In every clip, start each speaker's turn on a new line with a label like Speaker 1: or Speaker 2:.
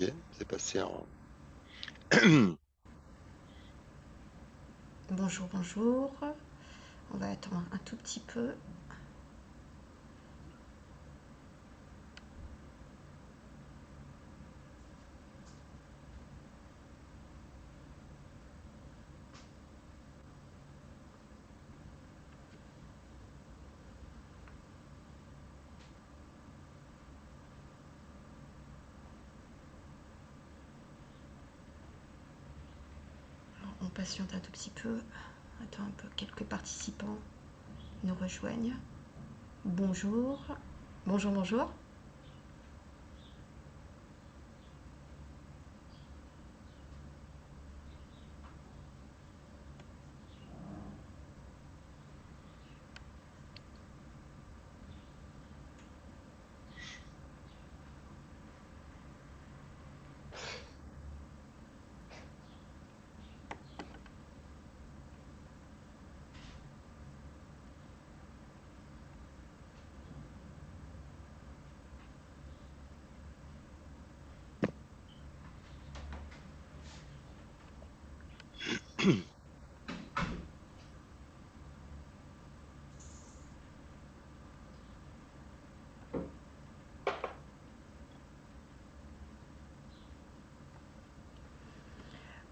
Speaker 1: Ok, c'est passé en...
Speaker 2: Bonjour, bonjour. On va attendre un tout petit peu. On patiente un tout petit peu. Attends un peu, quelques participants nous rejoignent. Bonjour. Bonjour, bonjour.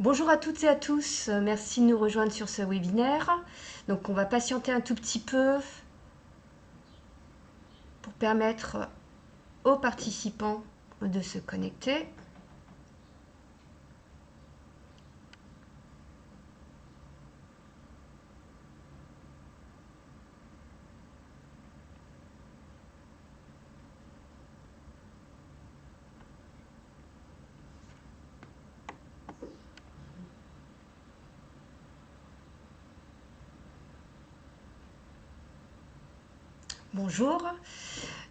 Speaker 2: Bonjour à toutes et à tous. Merci de nous rejoindre sur ce webinaire. Donc, on va patienter un tout petit peu pour permettre aux participants de se connecter. Bonjour.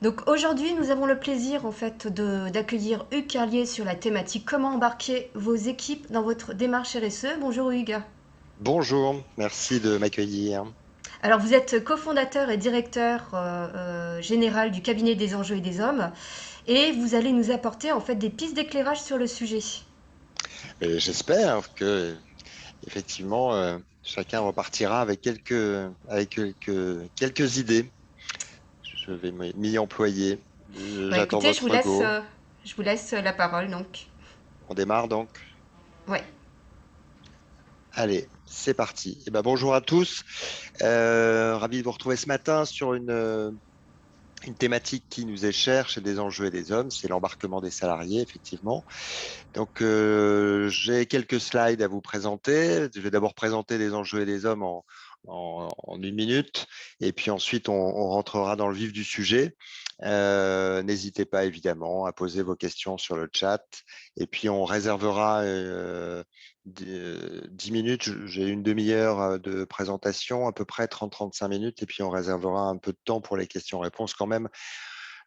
Speaker 2: Donc aujourd'hui, nous avons le plaisir en fait d'accueillir Hugues Carlier sur la thématique comment embarquer vos équipes dans votre démarche RSE. Bonjour Hugues.
Speaker 1: Bonjour, merci de m'accueillir.
Speaker 2: Alors vous êtes cofondateur et directeur général du cabinet des enjeux et des hommes et vous allez nous apporter en fait des pistes d'éclairage sur le sujet.
Speaker 1: Et j'espère que effectivement chacun repartira avec quelques idées. Je vais m'y employer.
Speaker 2: Bah
Speaker 1: J'attends
Speaker 2: écoutez,
Speaker 1: votre go.
Speaker 2: je vous laisse la parole donc.
Speaker 1: On démarre donc.
Speaker 2: Ouais.
Speaker 1: Allez, c'est parti. Eh ben, bonjour à tous. Ravi de vous retrouver ce matin sur une thématique qui nous est chère chez des enjeux et des hommes, c'est l'embarquement des salariés, effectivement. Donc, j'ai quelques slides à vous présenter. Je vais d'abord présenter les enjeux et les hommes en 1 minute, et puis ensuite, on rentrera dans le vif du sujet. N'hésitez pas, évidemment, à poser vos questions sur le chat, et puis on réservera 10 minutes. J'ai une demi-heure de présentation, à peu près 30-35 minutes, et puis on réservera un peu de temps pour les questions-réponses quand même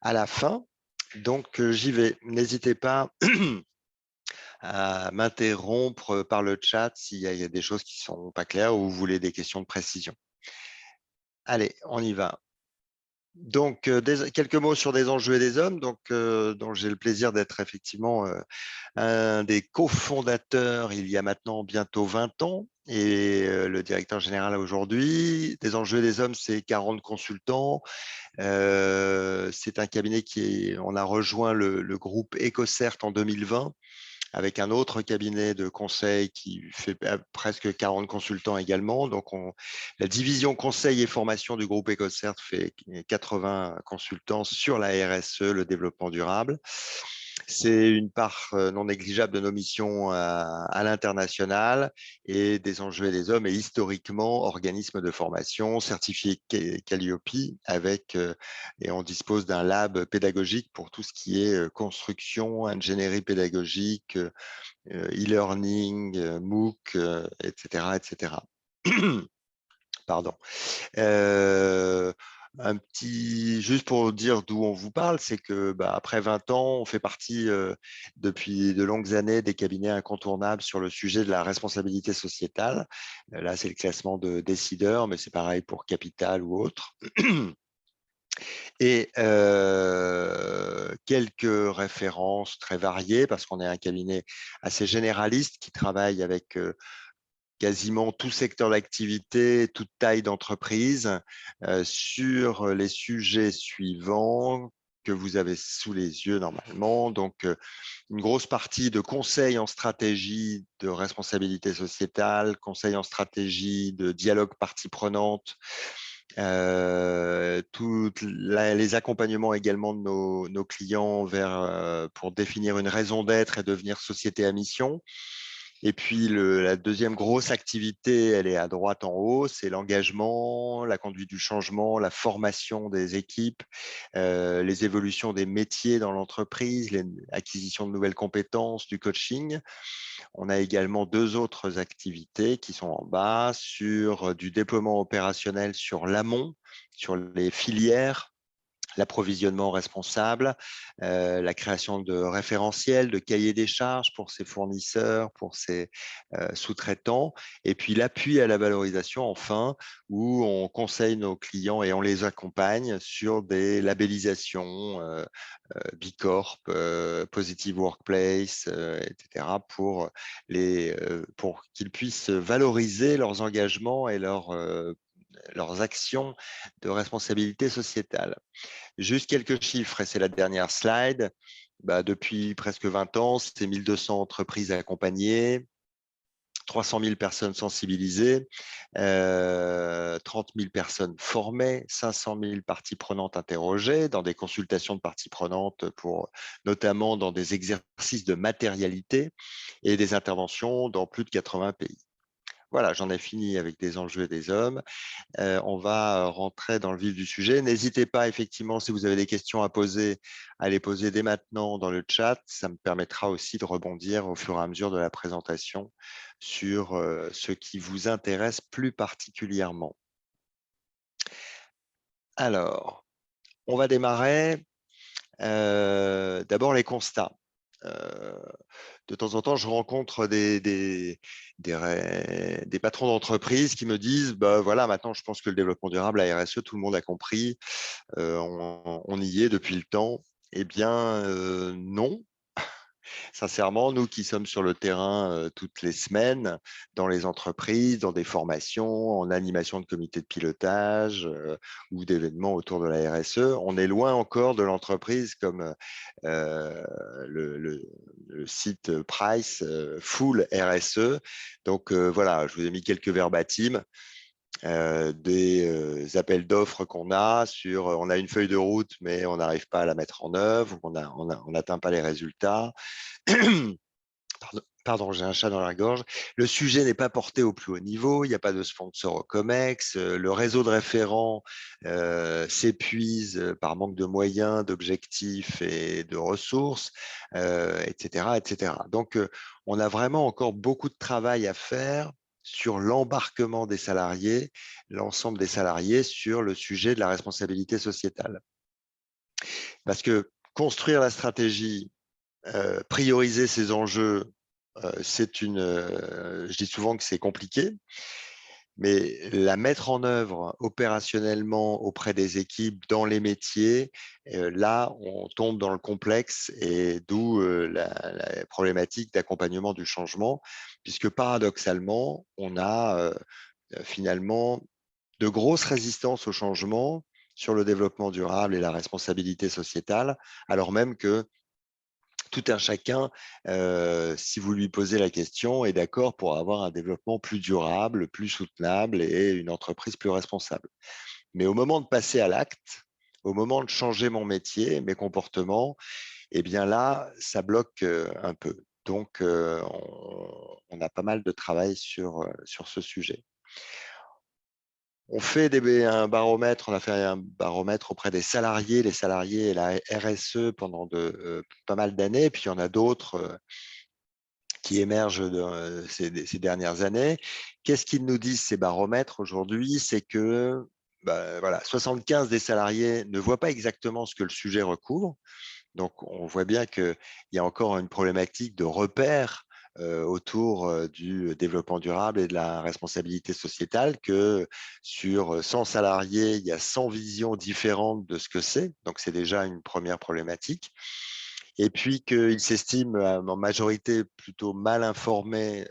Speaker 1: à la fin. Donc, j'y vais. N'hésitez pas à m'interrompre par le chat s'il y a des choses qui ne sont pas claires ou vous voulez des questions de précision. Allez, on y va. Donc, quelques mots sur des enjeux et des hommes, dont j'ai le plaisir d'être effectivement un des cofondateurs il y a maintenant bientôt 20 ans et le directeur général aujourd'hui. Des enjeux et des hommes, c'est 40 consultants. C'est un cabinet on a rejoint le groupe EcoCert en 2020 avec un autre cabinet de conseil qui fait presque 40 consultants également. Donc, la division conseil et formation du groupe EcoCert fait 80 consultants sur la RSE, le développement durable. C'est une part non négligeable de nos missions à l'international et des enjeux et des hommes et historiquement organisme de formation certifié Calliope et on dispose d'un lab pédagogique pour tout ce qui est construction, ingénierie pédagogique, e-learning, MOOC, etc., etc. Pardon. Euh, juste pour dire d'où on vous parle, c'est que après 20 ans, on fait partie depuis de longues années des cabinets incontournables sur le sujet de la responsabilité sociétale. Là, c'est le classement de décideurs, mais c'est pareil pour Capital ou autres. Et quelques références très variées, parce qu'on est un cabinet assez généraliste qui travaille avec quasiment tout secteur d'activité, toute taille d'entreprise, sur les sujets suivants que vous avez sous les yeux normalement. Donc, une grosse partie de conseils en stratégie de responsabilité sociétale, conseils en stratégie de dialogue partie prenante, les accompagnements également de nos clients pour définir une raison d'être et devenir société à mission. Et puis, la deuxième grosse activité, elle est à droite en haut, c'est l'engagement, la conduite du changement, la formation des équipes, les évolutions des métiers dans l'entreprise, l'acquisition de nouvelles compétences, du coaching. On a également deux autres activités qui sont en bas sur du déploiement opérationnel sur l'amont, sur les filières, l'approvisionnement responsable, la création de référentiels, de cahiers des charges pour ses fournisseurs, pour ses sous-traitants, et puis l'appui à la valorisation, enfin, où on conseille nos clients et on les accompagne sur des labellisations B Corp, Positive Workplace, etc., pour qu'ils puissent valoriser leurs engagements et leurs actions de responsabilité sociétale. Juste quelques chiffres, et c'est la dernière slide. Depuis presque 20 ans, c'est 1200 entreprises accompagnées, 300 000 personnes sensibilisées, 30 000 personnes formées, 500 000 parties prenantes interrogées dans des consultations de parties prenantes, notamment dans des exercices de matérialité et des interventions dans plus de 80 pays. Voilà, j'en ai fini avec des enjeux et des hommes. On va rentrer dans le vif du sujet. N'hésitez pas, effectivement, si vous avez des questions à poser, à les poser dès maintenant dans le chat. Ça me permettra aussi de rebondir au fur et à mesure de la présentation sur ce qui vous intéresse plus particulièrement. Alors, on va démarrer. D'abord, les constats. De temps en temps, je rencontre des patrons d'entreprise qui me disent voilà, maintenant, je pense que le développement durable, la RSE, tout le monde a compris, on y est depuis le temps. Eh bien, non. Sincèrement, nous qui sommes sur le terrain toutes les semaines, dans les entreprises, dans des formations, en animation de comités de pilotage ou d'événements autour de la RSE, on est loin encore de l'entreprise comme le site Price Full RSE. Donc voilà, je vous ai mis quelques verbatims. Des appels d'offres qu'on a sur on a une feuille de route mais on n'arrive pas à la mettre en œuvre, on n'atteint pas les résultats. Pardon, j'ai un chat dans la gorge. Le sujet n'est pas porté au plus haut niveau, il n'y a pas de sponsor au COMEX, le réseau de référents s'épuise par manque de moyens, d'objectifs et de ressources, etc., etc. Donc, on a vraiment encore beaucoup de travail à faire sur l'embarquement des salariés, l'ensemble des salariés sur le sujet de la responsabilité sociétale. Parce que construire la stratégie, prioriser ces enjeux, je dis souvent que c'est compliqué, mais la mettre en œuvre opérationnellement auprès des équipes dans les métiers, là, on tombe dans le complexe et d'où la problématique d'accompagnement du changement, puisque paradoxalement, on a finalement de grosses résistances au changement sur le développement durable et la responsabilité sociétale, alors même que tout un chacun, si vous lui posez la question, est d'accord pour avoir un développement plus durable, plus soutenable et une entreprise plus responsable. Mais au moment de passer à l'acte, au moment de changer mon métier, mes comportements, eh bien là, ça bloque un peu. Donc, on a pas mal de travail sur ce sujet. On a fait un baromètre auprès des salariés, les salariés et la RSE pendant pas mal d'années, puis il y en a d'autres qui émergent ces dernières années. Qu'est-ce qu'ils nous disent ces baromètres aujourd'hui? C'est que voilà, 75 des salariés ne voient pas exactement ce que le sujet recouvre. Donc, on voit bien qu'il y a encore une problématique de repère autour du développement durable et de la responsabilité sociétale, que sur 100 salariés, il y a 100 visions différentes de ce que c'est. Donc, c'est déjà une première problématique. Et puis qu'il s'estime en majorité plutôt mal informé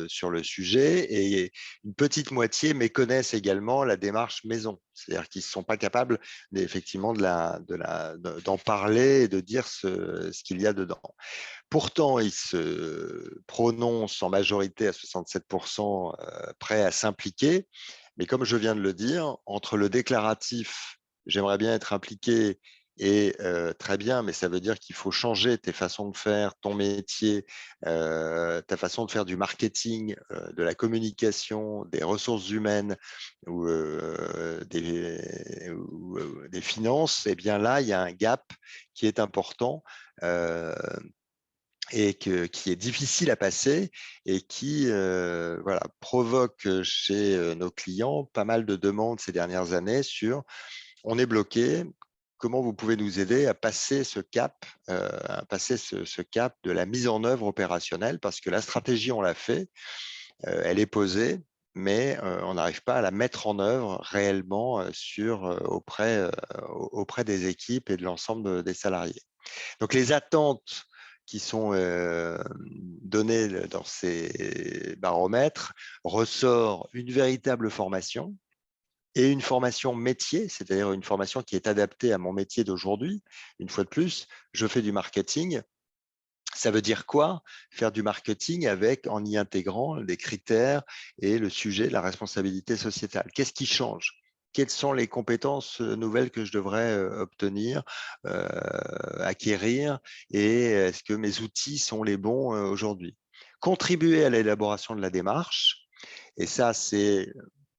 Speaker 1: sur le sujet, et une petite moitié méconnaissent également la démarche maison. C'est-à-dire qu'ils ne sont pas capables effectivement d'en parler et de dire ce qu'il y a dedans. Pourtant, ils se prononcent en majorité à 67% prêts à s'impliquer. Mais comme je viens de le dire, entre le déclaratif, j'aimerais bien être impliqué, et très bien, mais ça veut dire qu'il faut changer tes façons de faire, ton métier, ta façon de faire du marketing, de la communication, des ressources humaines ou, des finances. Eh bien là, il y a un gap qui est important. Et qui est difficile à passer, et qui voilà, provoque chez nos clients pas mal de demandes ces dernières années sur on est bloqué, comment vous pouvez nous aider à passer ce cap, ce cap de la mise en œuvre opérationnelle, parce que la stratégie, on l'a fait, elle est posée, mais on n'arrive pas à la mettre en œuvre réellement auprès des équipes et de l'ensemble des salariés. Donc, les attentes qui sont données dans ces baromètres ressort une véritable formation, et une formation métier, c'est-à-dire une formation qui est adaptée à mon métier d'aujourd'hui. Une fois de plus, je fais du marketing. Ça veut dire quoi? Faire du marketing en y intégrant des critères et le sujet de la responsabilité sociétale. Qu'est-ce qui change? Quelles sont les compétences nouvelles que je devrais obtenir, acquérir, et est-ce que mes outils sont les bons aujourd'hui? Contribuer à l'élaboration de la démarche, et ça, c'est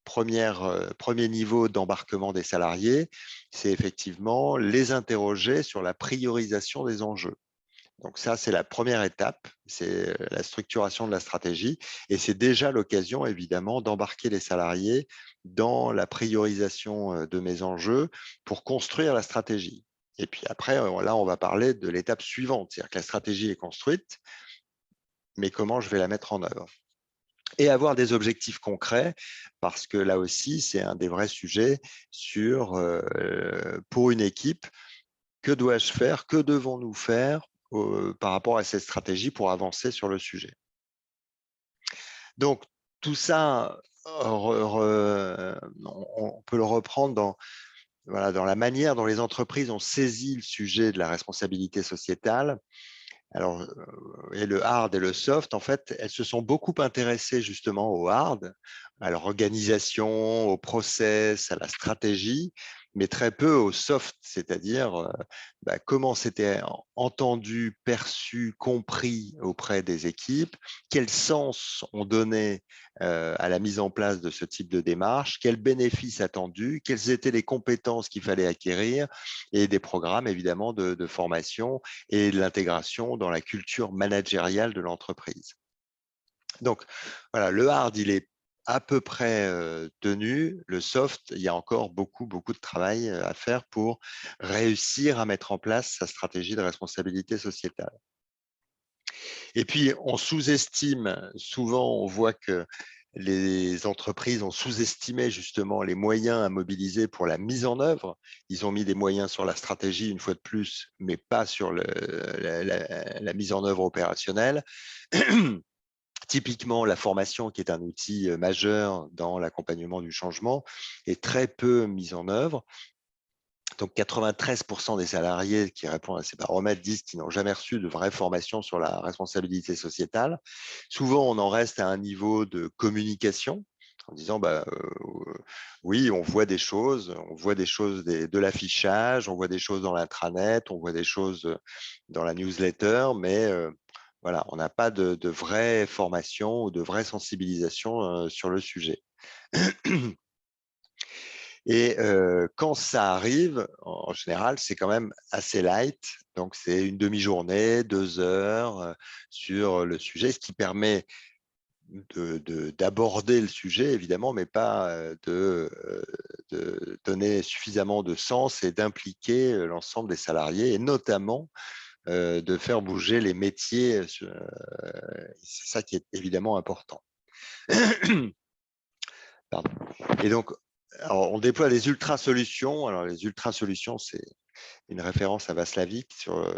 Speaker 1: premier niveau d'embarquement des salariés, c'est effectivement les interroger sur la priorisation des enjeux. Donc ça, c'est la première étape, c'est la structuration de la stratégie, et c'est déjà l'occasion, évidemment, d'embarquer les salariés dans la priorisation de mes enjeux pour construire la stratégie. Et puis après, là, on va parler de l'étape suivante, c'est-à-dire que la stratégie est construite, mais comment je vais la mettre en œuvre? Et avoir des objectifs concrets, parce que là aussi, c'est un des vrais sujets pour une équipe. Que dois-je faire? Que devons-nous faire par rapport à cette stratégie pour avancer sur le sujet? Donc, tout ça, on peut le reprendre dans la manière dont les entreprises ont saisi le sujet de la responsabilité sociétale. Alors, et le hard et le soft, en fait, elles se sont beaucoup intéressées justement au hard, à l'organisation, au process, à la stratégie, mais très peu au soft, c'est-à-dire comment c'était entendu, perçu, compris auprès des équipes, quel sens on donnait à la mise en place de ce type de démarche, quels bénéfices attendus, quelles étaient les compétences qu'il fallait acquérir, et des programmes évidemment de formation et de l'intégration dans la culture managériale de l'entreprise. Donc, voilà, le hard, il est à peu près tenu. Le soft, il y a encore beaucoup, beaucoup de travail à faire pour réussir à mettre en place sa stratégie de responsabilité sociétale. Et puis, on sous-estime, souvent, on voit que les entreprises ont sous-estimé justement les moyens à mobiliser pour la mise en œuvre. Ils ont mis des moyens sur la stratégie une fois de plus, mais pas sur la mise en œuvre opérationnelle. Typiquement, la formation, qui est un outil majeur dans l'accompagnement du changement, est très peu mise en œuvre. Donc, 93% des salariés qui répondent à ces baromètres disent qu'ils n'ont jamais reçu de vraie formation sur la responsabilité sociétale. Souvent, on en reste à un niveau de communication, en disant oui, on voit des choses, de l'affichage, on voit des choses dans l'intranet, on voit des choses dans la newsletter, mais voilà, on n'a pas de vraie formation ou de vraie sensibilisation sur le sujet. Et quand ça arrive, en général, c'est quand même assez light. Donc, c'est une demi-journée, 2 heures sur le sujet, ce qui permet d'aborder le sujet, évidemment, mais pas de donner suffisamment de sens et d'impliquer l'ensemble des salariés, et notamment de faire bouger les métiers. C'est ça qui est évidemment important. Pardon. Et donc, alors, on déploie des ultra-solutions. Alors, les ultra-solutions, c'est une référence à Václavic sur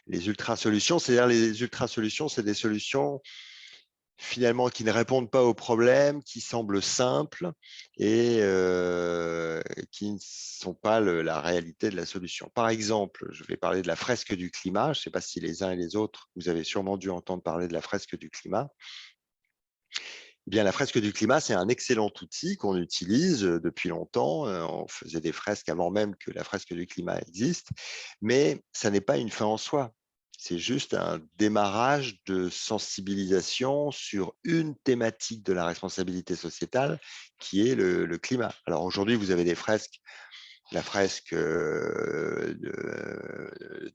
Speaker 1: les ultra-solutions. C'est-à-dire, les ultra-solutions, c'est des solutions finalement qui ne répondent pas aux problèmes, qui semblent simples et qui ne sont pas la réalité de la solution. Par exemple, je vais parler de la fresque du climat. Je ne sais pas si les uns et les autres, vous avez sûrement dû entendre parler de la fresque du climat. Eh bien, la fresque du climat, c'est un excellent outil qu'on utilise depuis longtemps. On faisait des fresques avant même que la fresque du climat existe, mais ça n'est pas une fin en soi. C'est juste un démarrage de sensibilisation sur une thématique de la responsabilité sociétale qui est le climat. Alors aujourd'hui, vous avez des fresques, la fresque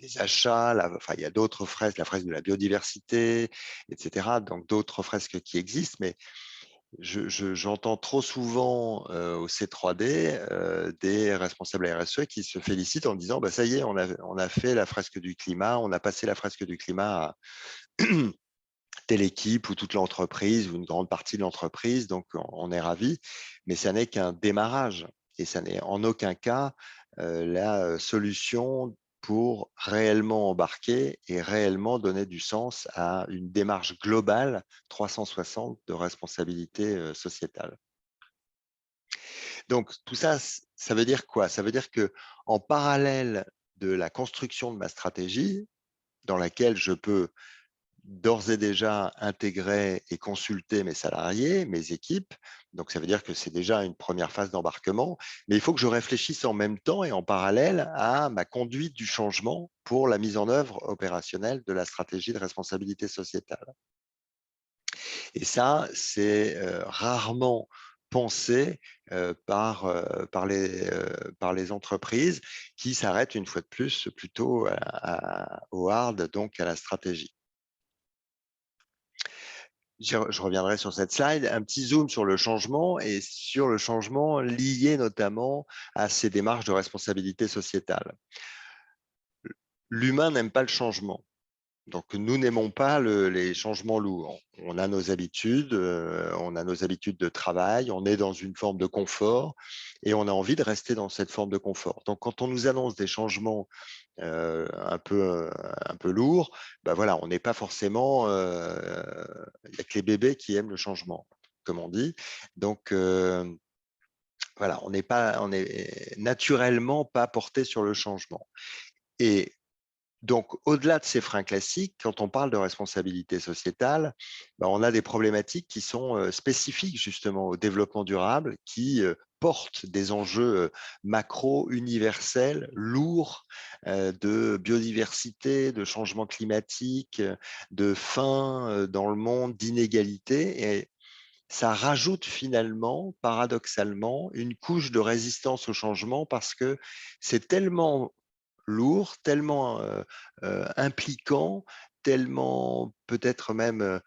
Speaker 1: des achats, enfin, il y a d'autres fresques, la fresque de la biodiversité, etc. Donc d'autres fresques qui existent, mais j'entends trop souvent au C3D des responsables RSE qui se félicitent en disant bah, ça y est, on a fait la fresque du climat, on a passé la fresque du climat à telle équipe ou toute l'entreprise ou une grande partie de l'entreprise, donc on est ravis, mais ça n'est qu'un démarrage et ça n'est en aucun cas la solution pour réellement embarquer et réellement donner du sens à une démarche globale 360 de responsabilité sociétale. Donc tout ça, ça veut dire quoi? Ça veut dire que en parallèle de la construction de ma stratégie, dans laquelle je peux d'ores et déjà intégrer et consulter mes salariés, mes équipes. Donc, ça veut dire que c'est déjà une première phase d'embarquement. Mais il faut que je réfléchisse en même temps et en parallèle à ma conduite du changement pour la mise en œuvre opérationnelle de la stratégie de responsabilité sociétale. Et ça, c'est rarement pensé par les entreprises qui s'arrêtent une fois de plus plutôt au hard, donc à la stratégie. Je reviendrai sur cette slide, un petit zoom sur le changement et sur le changement lié notamment à ces démarches de responsabilité sociétale. L'humain n'aime pas le changement. Donc, nous n'aimons pas les changements lourds. On a nos habitudes de travail, on est dans une forme de confort et on a envie de rester dans cette forme de confort. Donc, quand on nous annonce des changements un peu lourds, ben voilà, on n'est pas forcément… Il n'y a que les bébés qui aiment le changement, comme on dit. Donc, voilà, on est naturellement pas porté sur le changement. Et donc, au-delà de ces freins classiques, quand on parle de responsabilité sociétale, ben, on a des problématiques qui sont spécifiques justement au développement durable, qui portent des enjeux macro, universels, lourds, de biodiversité, de changement climatique, de faim dans le monde, d'inégalité. Et ça rajoute finalement, paradoxalement, une couche de résistance au changement parce que c'est tellement lourd, tellement impliquant, tellement peut-être même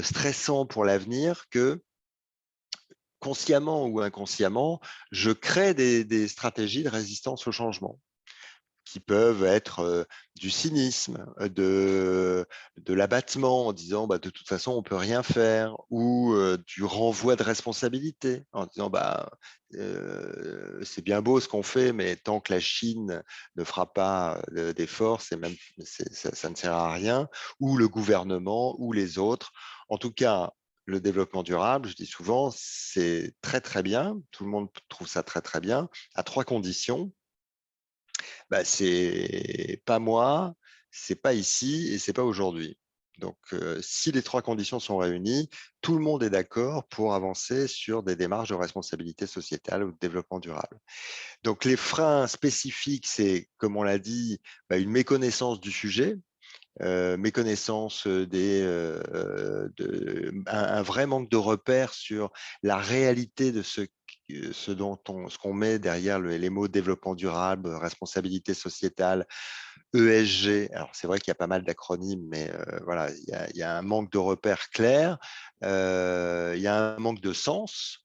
Speaker 1: stressant pour l'avenir que consciemment ou inconsciemment, je crée des stratégies de résistance au changement qui peuvent être du cynisme, de l'abattement en disant bah, de toute façon on peut rien faire, ou du renvoi de responsabilité en disant bah, c'est bien beau ce qu'on fait, mais tant que la Chine ne fera pas d'efforts, ça ne sert à rien, ou le gouvernement, ou les autres. En tout cas, le développement durable, je dis souvent, c'est très très bien, tout le monde trouve ça très très bien, à trois conditions. Bah, c'est pas moi, c'est pas ici et c'est pas aujourd'hui. Donc, si les trois conditions sont réunies, tout le monde est d'accord pour avancer sur des démarches de responsabilité sociétale ou de développement durable. Donc, les freins spécifiques, c'est, comme on l'a dit, bah, une méconnaissance du sujet, méconnaissance un vrai manque de repères sur la réalité de ce qu'on met derrière les mots développement durable, responsabilité sociétale, ESG. Alors c'est vrai qu'il y a pas mal d'acronymes, mais voilà, il y a un manque de repères clairs, il y a un manque de sens,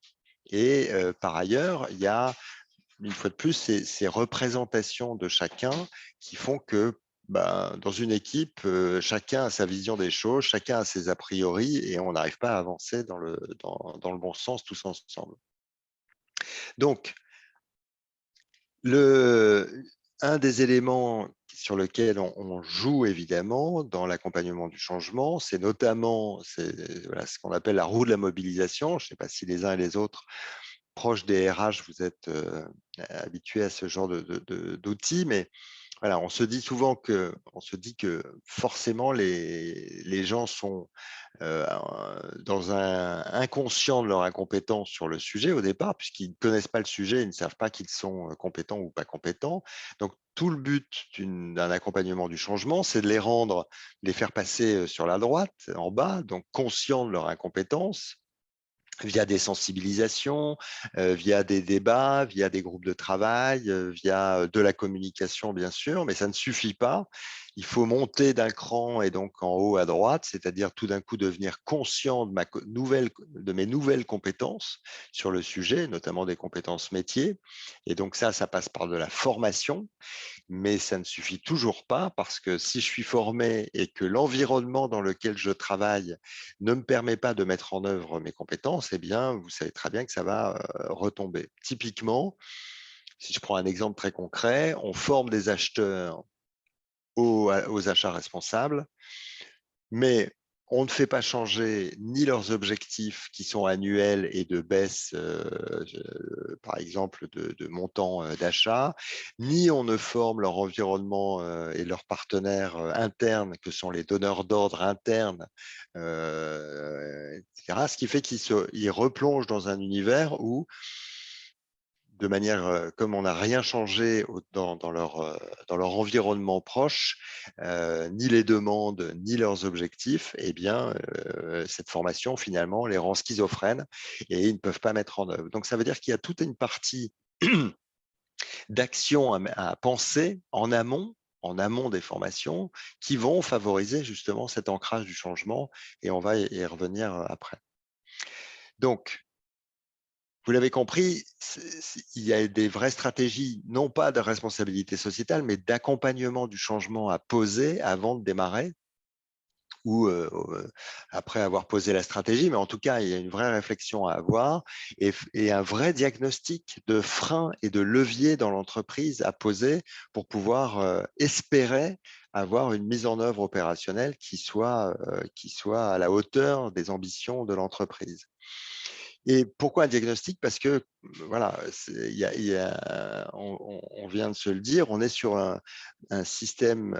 Speaker 1: et par ailleurs, il y a une fois de plus ces représentations de chacun qui font que dans une équipe, chacun a sa vision des choses, chacun a ses a priori et on n'arrive pas à avancer dans le bon sens tous ensemble. Donc, un des éléments sur lequel on joue évidemment dans l'accompagnement du changement, c'est notamment voilà, ce qu'on appelle la roue de la mobilisation. Je ne sais pas si les uns et les autres proches des RH, vous êtes habitués à ce genre d'outils, mais voilà, on se dit que forcément les gens sont dans un inconscient de leur incompétence sur le sujet au départ, puisqu'ils ne connaissent pas le sujet, ils ne savent pas qu'ils sont compétents ou pas compétents. Donc, tout le but d'un accompagnement du changement, c'est de les faire passer sur la droite, en bas, donc conscients de leur incompétence, via des sensibilisations, via des débats, via des groupes de travail, via de la communication, bien sûr, mais ça ne suffit pas. Il faut monter d'un cran et donc en haut à droite, c'est-à-dire tout d'un coup devenir conscient de mes nouvelles compétences sur le sujet, notamment des compétences métiers. Et donc ça passe par de la formation, mais ça ne suffit toujours pas parce que si je suis formé et que l'environnement dans lequel je travaille ne me permet pas de mettre en œuvre mes compétences, eh bien, vous savez très bien que ça va retomber. Typiquement, si je prends un exemple très concret, on forme des acheteurs aux achats responsables, mais on ne fait pas changer ni leurs objectifs qui sont annuels et de baisse, par exemple, de montant d'achat, ni on ne forme leur environnement et leurs partenaires internes, que sont les donneurs d'ordre internes, etc. Ce qui fait qu'ils replongent dans un univers où, de manière, comme on n'a rien changé dans leur environnement proche, ni les demandes, ni leurs objectifs, eh bien, cette formation, finalement, les rend schizophrènes et ils ne peuvent pas mettre en œuvre. Donc, ça veut dire qu'il y a toute une partie d'action à penser en amont des formations, qui vont favoriser justement cet ancrage du changement et on va y revenir après. Donc, vous l'avez compris, il y a des vraies stratégies, non pas de responsabilité sociétale, mais d'accompagnement du changement à poser avant de démarrer ou après avoir posé la stratégie. Mais en tout cas, il y a une vraie réflexion à avoir et un vrai diagnostic de freins et de leviers dans l'entreprise à poser pour pouvoir espérer avoir une mise en œuvre opérationnelle qui soit à la hauteur des ambitions de l'entreprise. Et pourquoi un diagnostic? Parce que, voilà, on vient de se le dire, on est sur un système,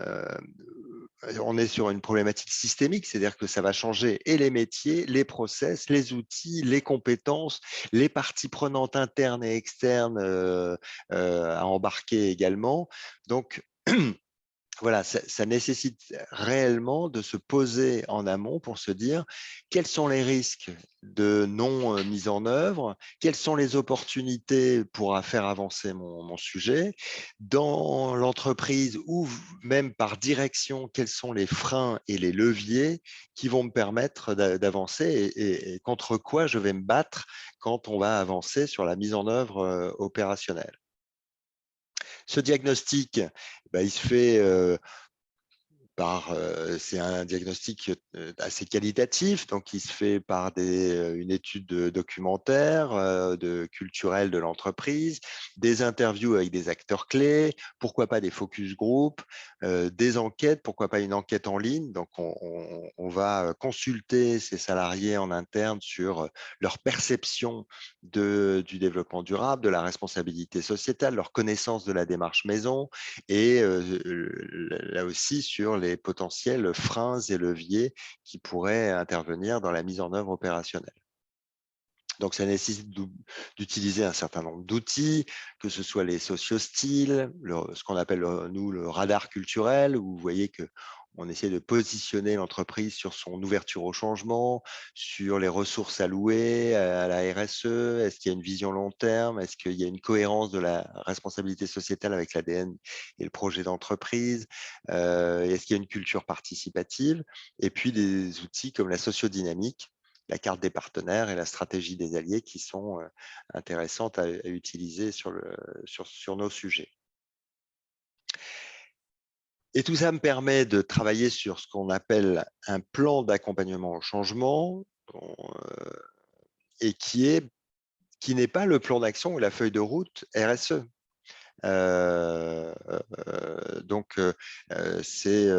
Speaker 1: on est sur une problématique systémique, c'est-à-dire que ça va changer et les métiers, les process, les outils, les compétences, les parties prenantes internes et externes à embarquer également. Donc, voilà, ça nécessite réellement de se poser en amont pour se dire quels sont les risques de non mise en œuvre, quelles sont les opportunités pour faire avancer mon sujet dans l'entreprise ou même par direction, quels sont les freins et les leviers qui vont me permettre d'avancer et contre quoi je vais me battre quand on va avancer sur la mise en œuvre opérationnelle. Ce diagnostic, il se fait c'est un diagnostic assez qualitatif, donc il se fait par une étude documentaire, culturelle de l'entreprise, des interviews avec des acteurs clés, pourquoi pas des focus group, des enquêtes, pourquoi pas une enquête en ligne. Donc on va consulter ces salariés en interne sur leur perception du développement durable, de la responsabilité sociétale, leur connaissance de la démarche maison, et là aussi sur les potentiels freins et leviers qui pourraient intervenir dans la mise en œuvre opérationnelle. Donc, ça nécessite d'utiliser un certain nombre d'outils, que ce soit les sociostyles, ce qu'on appelle, nous, le radar culturel, où vous voyez que on essaie de positionner l'entreprise sur son ouverture au changement, sur les ressources allouées à la RSE. Est-ce qu'il y a une vision long terme? Est-ce qu'il y a une cohérence de la responsabilité sociétale avec l'ADN et le projet d'entreprise? Est-ce qu'il y a une culture participative? Et puis, des outils comme la sociodynamique, la carte des partenaires et la stratégie des alliés qui sont intéressantes à utiliser sur nos sujets. Et tout ça me permet de travailler sur ce qu'on appelle un plan d'accompagnement au changement et qui n'est pas le plan d'action ou la feuille de route RSE. Donc, c'est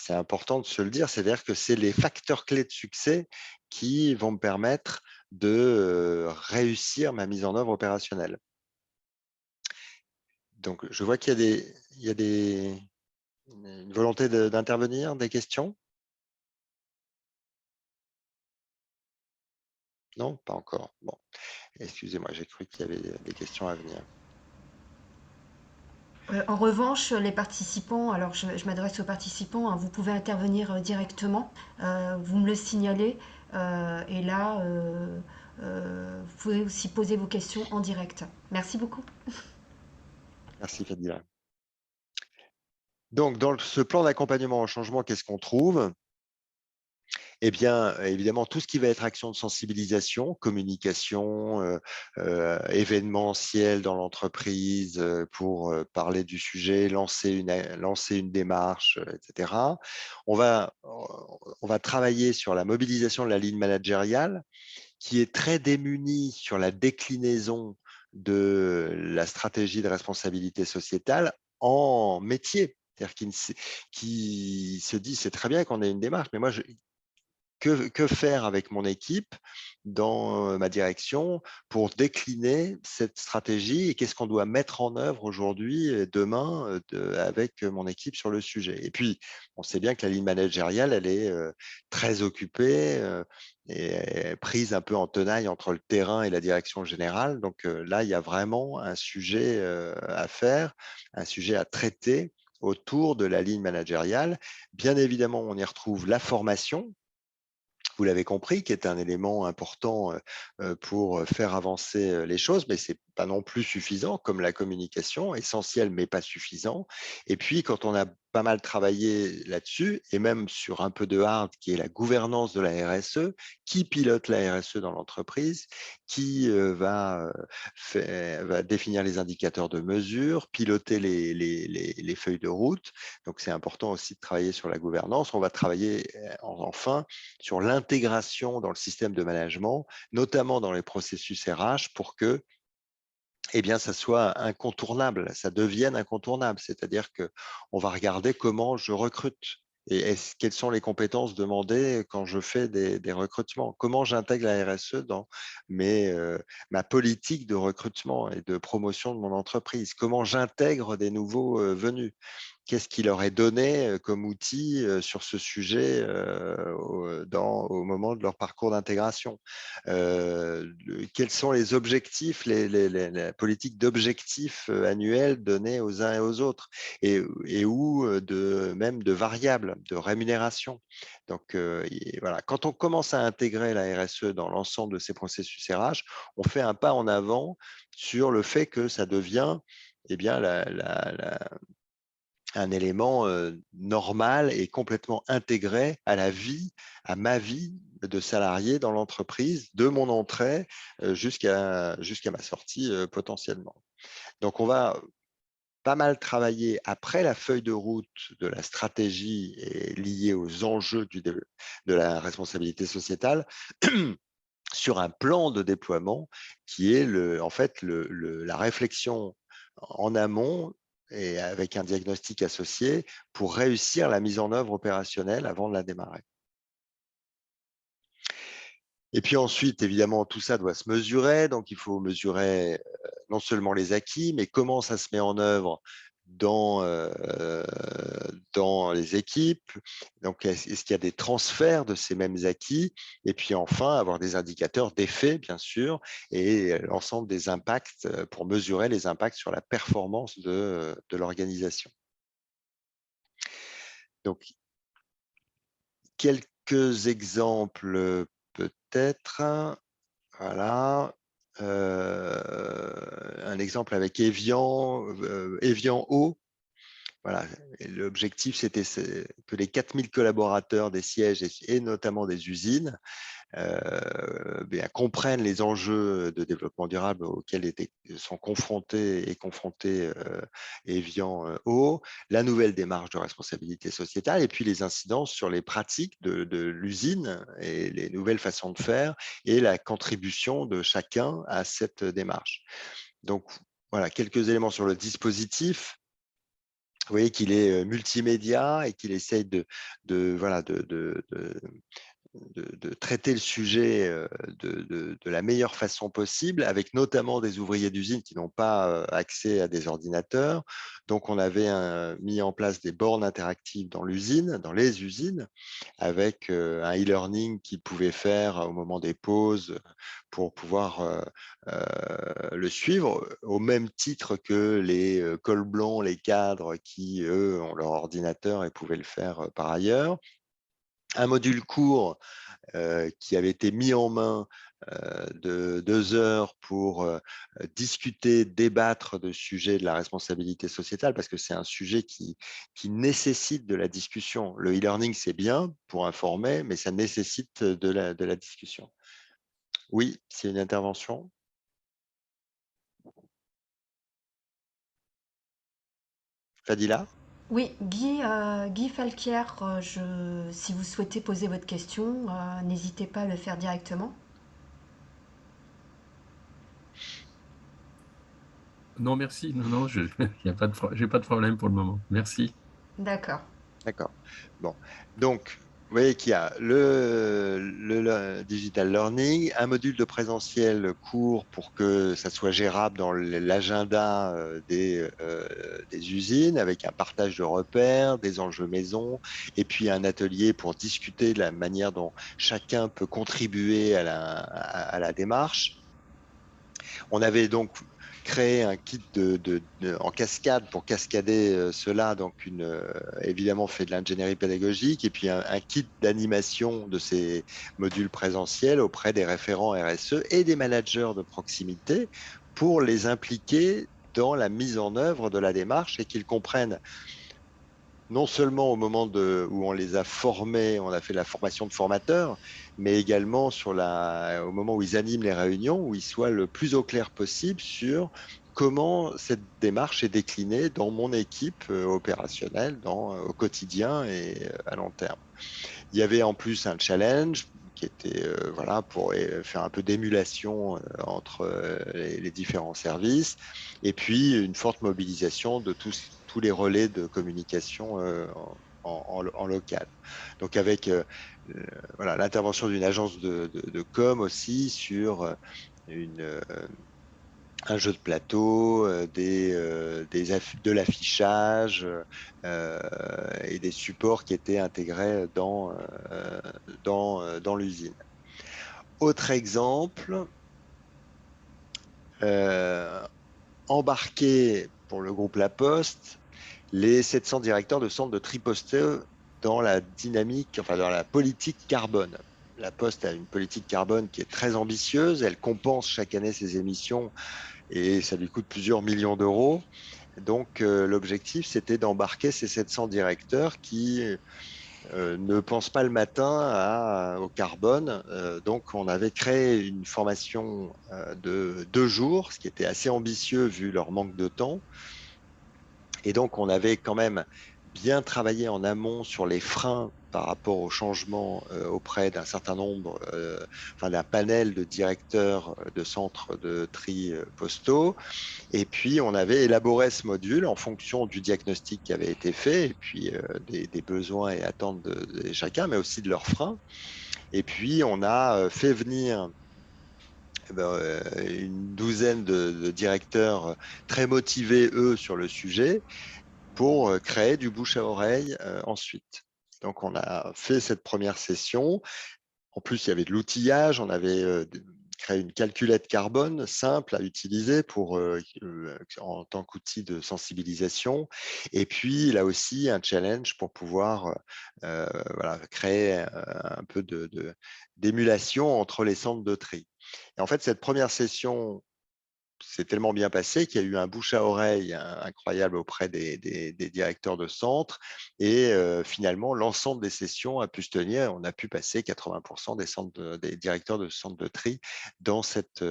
Speaker 1: important de se le dire, c'est-à-dire que c'est les facteurs clés de succès qui vont me permettre de réussir ma mise en œuvre opérationnelle. Donc, je vois qu'il y a une volonté d'intervenir, des questions? Non, pas encore. Bon, excusez-moi, j'ai cru qu'il y avait des questions à venir.
Speaker 2: En revanche, les participants, alors je m'adresse aux participants, hein, vous pouvez intervenir directement, vous me le signalez, et là, vous pouvez aussi poser vos questions en direct. Merci beaucoup.
Speaker 1: Merci, Fadila. Donc, dans ce plan d'accompagnement au changement, qu'est-ce qu'on trouve? Eh bien, évidemment, tout ce qui va être action de sensibilisation, communication, événementiel dans l'entreprise pour parler du sujet, lancer une démarche, etc. On va travailler sur la mobilisation de la ligne managériale qui est très démunie sur la déclinaison de la stratégie de responsabilité sociétale en métier. C'est-à-dire qui se dit, c'est très bien qu'on ait une démarche, mais moi, que faire avec mon équipe dans ma direction pour décliner cette stratégie et qu'est-ce qu'on doit mettre en œuvre aujourd'hui et demain avec mon équipe sur le sujet. Et puis, on sait bien que la ligne managériale, elle est très occupée et prise un peu en tenaille entre le terrain et la direction générale. Donc là, il y a vraiment un sujet à faire, un sujet à traiter autour de la ligne managériale. Bien évidemment, on y retrouve la formation, vous l'avez compris, qui est un élément important pour faire avancer les choses, mais c'est pas non plus suffisant, comme la communication, essentiel mais pas suffisant. Et puis, quand on a pas mal travaillé là-dessus, et même sur un peu de hard, qui est la gouvernance de la RSE, qui pilote la RSE dans l'entreprise, qui va définir les indicateurs de mesure, piloter les feuilles de route. Donc, c'est important aussi de travailler sur la gouvernance. On va travailler enfin sur l'intégration dans le système de management, notamment dans les processus RH, pour que ça soit incontournable, ça devienne incontournable. C'est-à-dire qu'on va regarder comment je recrute et quelles sont les compétences demandées quand je fais des recrutements. Comment j'intègre la RSE dans ma politique de recrutement et de promotion de mon entreprise. Comment j'intègre des nouveaux venus. Qu'est-ce qui leur est donné comme outil sur ce sujet au moment de leur parcours d'intégration. Quels sont les objectifs, la politique d'objectifs annuels donnés aux uns et aux autres et où même de variables, de rémunération. Donc, voilà. Quand on commence à intégrer la RSE dans l'ensemble de ces processus RH, on fait un pas en avant sur le fait que ça devient un élément normal et complètement intégré à la vie, à ma vie de salarié dans l'entreprise, de mon entrée jusqu'à ma sortie potentiellement. Donc, on va pas mal travailler après la feuille de route de la stratégie et liée aux enjeux de la responsabilité sociétale sur un plan de déploiement qui est en fait la réflexion en amont et avec un diagnostic associé pour réussir la mise en œuvre opérationnelle avant de la démarrer. Et puis ensuite, évidemment, tout ça doit se mesurer. Donc, il faut mesurer non seulement les acquis, mais comment ça se met en œuvre dans les équipes. Donc, est-ce qu'il y a des transferts de ces mêmes acquis? Et puis enfin, avoir des indicateurs d'effet, bien sûr, et l'ensemble des impacts pour mesurer les impacts sur la performance de l'organisation. Donc, quelques exemples peut-être. Voilà. Un exemple avec Evian Eau. Voilà. L'objectif, c'était que les 4000 collaborateurs des sièges et notamment des usines comprennent les enjeux de développement durable auxquels sont confrontés et confrontés Evian Eau, la nouvelle démarche de responsabilité sociétale et puis les incidences sur les pratiques de l'usine et les nouvelles façons de faire et la contribution de chacun à cette démarche. Donc, voilà, quelques éléments sur le dispositif. Vous voyez qu'il est multimédia et qu'il essaye voilà, de traiter le sujet de la meilleure façon possible, avec notamment des ouvriers d'usine qui n'ont pas accès à des ordinateurs. Donc, on avait mis en place des bornes interactives dans l'usine, dans les usines, avec un e-learning qu'ils pouvaient faire au moment des pauses pour pouvoir le suivre, au même titre que les cols blancs, les cadres qui, eux, ont leur ordinateur et pouvaient le faire par ailleurs. Un module court qui avait été mis en main de 2 heures pour discuter, débattre de sujets de la responsabilité sociétale, parce que c'est un sujet qui nécessite de la discussion. Le e-learning, c'est bien pour informer, mais ça nécessite de la discussion. Oui, c'est une intervention. Fadila?
Speaker 2: Oui, Guy Falquier, si vous souhaitez poser votre question, n'hésitez pas à le faire directement.
Speaker 3: Non, merci. Non, non, j'ai pas de problème pour le moment. Merci.
Speaker 2: D'accord.
Speaker 1: D'accord. Bon, donc, vous voyez qu'il y a le digital learning, un module de présentiel court pour que ça soit gérable dans l'agenda des usines, avec un partage de repères, des enjeux maison, et puis un atelier pour discuter de la manière dont chacun peut contribuer à la démarche. On avait donc créé un kit en cascade pour cascader cela, donc évidemment fait de l'ingénierie pédagogique, et puis un kit d'animation de ces modules présentiels auprès des référents RSE et des managers de proximité pour les impliquer dans la mise en œuvre de la démarche et qu'ils comprennent non seulement au moment où on les a formés, on a fait la formation de formateurs, mais également au moment où ils animent les réunions, où ils soient le plus au clair possible sur comment cette démarche est déclinée dans mon équipe opérationnelle, au quotidien et à long terme. Il y avait en plus un challenge qui était voilà, pour faire un peu d'émulation entre les différents services, et puis une forte mobilisation de tous les relais de communication en local. Donc avec voilà, l'intervention d'une agence de com aussi sur une, un jeu de plateau, de l'affichage et des supports qui étaient intégrés dans l'usine. Autre exemple, euh, embarquer pour le groupe La Poste les 700 directeurs de centres de tri postaux dans la dynamique, enfin dans la politique carbone. La Poste a une politique carbone qui est très ambitieuse. Elle compense chaque année ses émissions et ça lui coûte plusieurs millions d'euros. Donc, l'objectif, c'était d'embarquer ces 700 directeurs qui ne pensent pas le matin au carbone. Donc, on avait créé une formation de 2 jours, ce qui était assez ambitieux vu leur manque de temps. Et donc, on avait quand même bien travaillé en amont sur les freins par rapport au changement auprès d'un certain nombre, enfin d'un panel de directeurs de centres de tri postaux. Et puis, on avait élaboré ce module en fonction du diagnostic qui avait été fait, et puis des besoins et attentes de chacun, mais aussi de leurs freins. Et puis, on a fait venir une douzaine de directeurs très motivés, eux, sur le sujet, pour créer du bouche à oreille ensuite. Donc, on a fait cette première session. En plus, il y avait de l'outillage. On avait créé une calculette carbone simple à utiliser en tant qu'outil de sensibilisation. Et puis, là aussi, un challenge pour pouvoir voilà, créer un peu d'émulation entre les centres de tri. Et en fait, cette première session c'est tellement bien passé qu'il y a eu un bouche à oreille incroyable auprès des directeurs de centre. Et finalement, l'ensemble des sessions a pu se tenir. On a pu passer 80% des directeurs de centres de tri dans cette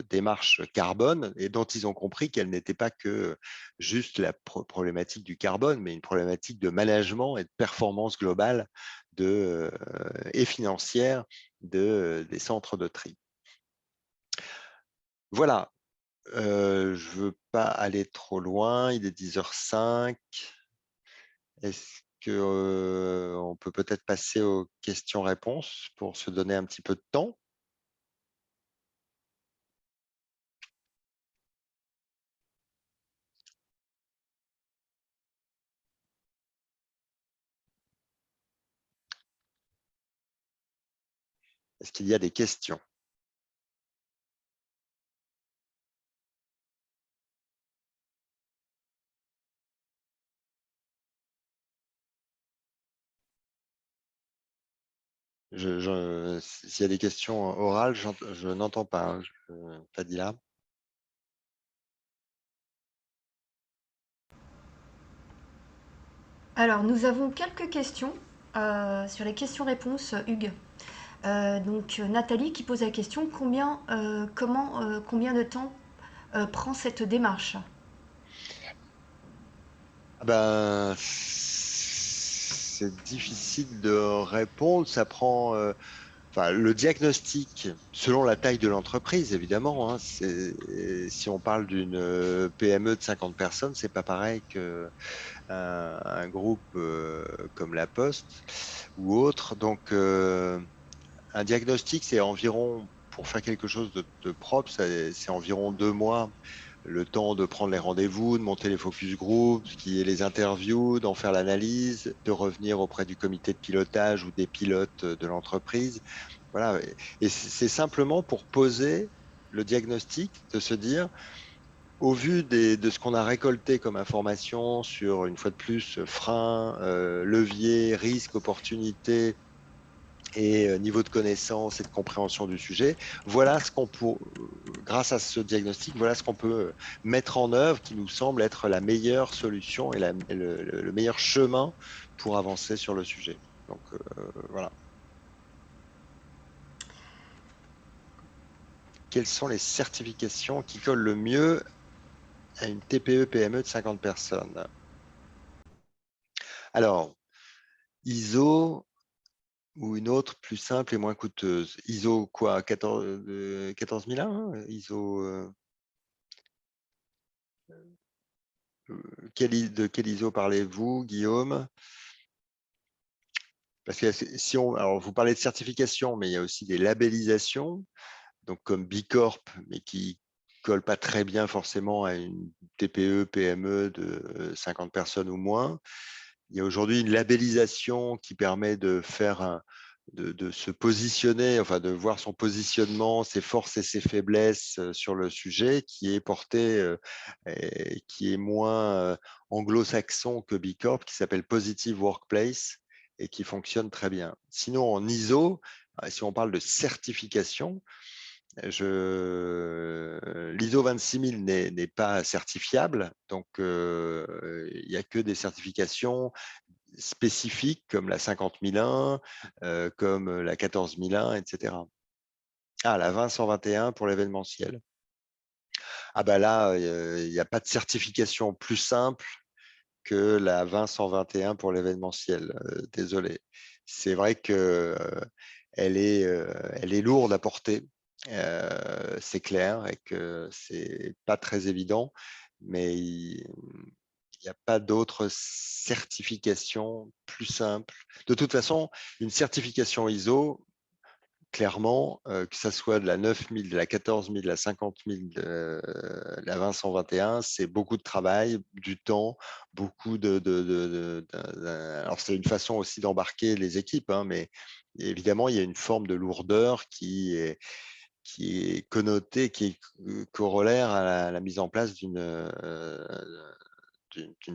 Speaker 1: démarche carbone, et dont ils ont compris qu'elle n'était pas que juste la problématique du carbone, mais une problématique de management et de performance globale et financière des centres de tri. Voilà, je ne veux pas aller trop loin, il est 10h05. Est-ce qu'on peut peut-être passer aux questions-réponses pour se donner un petit peu de temps? Est-ce qu'il y a des questions? S'il y a des questions orales, je n'entends pas. Fadila?
Speaker 2: Alors, nous avons quelques questions sur les questions-réponses, Hugues. Donc, Nathalie qui pose la question, combien de temps prend cette démarche?
Speaker 1: Ben, c'est difficile de répondre. Ça prend... Enfin, le diagnostic, selon la taille de l'entreprise, évidemment, hein, si on parle d'une PME de 50 personnes, c'est pas pareil qu'un groupe comme La Poste ou autre. Donc, un diagnostic, c'est environ, pour faire quelque chose de propre, c'est environ 2 mois, le temps de prendre les rendez-vous, de monter les focus group, qui est les interviews, d'en faire l'analyse, de revenir auprès du comité de pilotage ou des pilotes de l'entreprise. Voilà. Et c'est simplement pour poser le diagnostic, de se dire, au vu de ce qu'on a récolté comme information sur, une fois de plus, freins, leviers, risques, opportunités, et niveau de connaissance et de compréhension du sujet, voilà ce qu'on peut, grâce à ce diagnostic, voilà ce qu'on peut mettre en œuvre qui nous semble être la meilleure solution et le meilleur chemin pour avancer sur le sujet. Donc voilà. Quelles sont les certifications qui collent le mieux à une TPE-PME de 50 personnes? Alors, ISO ou une autre plus simple et moins coûteuse? ISO quoi? 14001, hein, ISO de quel ISO parlez-vous, Guillaume? Parce que si alors vous parlez de certification, mais il y a aussi des labellisations, donc comme B Corp, mais qui ne collent pas très bien forcément à une TPE, PME de 50 personnes ou moins. Il y a aujourd'hui une labellisation qui permet de faire de se positionner, enfin de voir son positionnement, ses forces et ses faiblesses sur le sujet, qui est porté et qui est moins anglo-saxon que B Corp, qui s'appelle Positive Workplace et qui fonctionne très bien. Sinon, en ISO, si on parle de certification, l'ISO 26000 n'est pas certifiable, donc il n'y a que des certifications spécifiques comme la 50001, comme la 14001, etc. Ah, la 20121 pour l'événementiel. Ah bah là, il n'y a pas de certification plus simple que la 20121 pour l'événementiel. Désolé. C'est vrai que elle est lourde à porter, c'est clair, et que c'est pas très évident, mais il n'y a pas d'autre certification plus simple. De toute façon, une certification ISO, clairement, que ça soit de la 9000, de la 14000, de la 50000, de la 20121, c'est beaucoup de travail, du temps, beaucoup alors c'est une façon aussi d'embarquer les équipes, hein, mais évidemment, il y a une forme de lourdeur qui est connotée, qui est corollaire à la mise en place d'une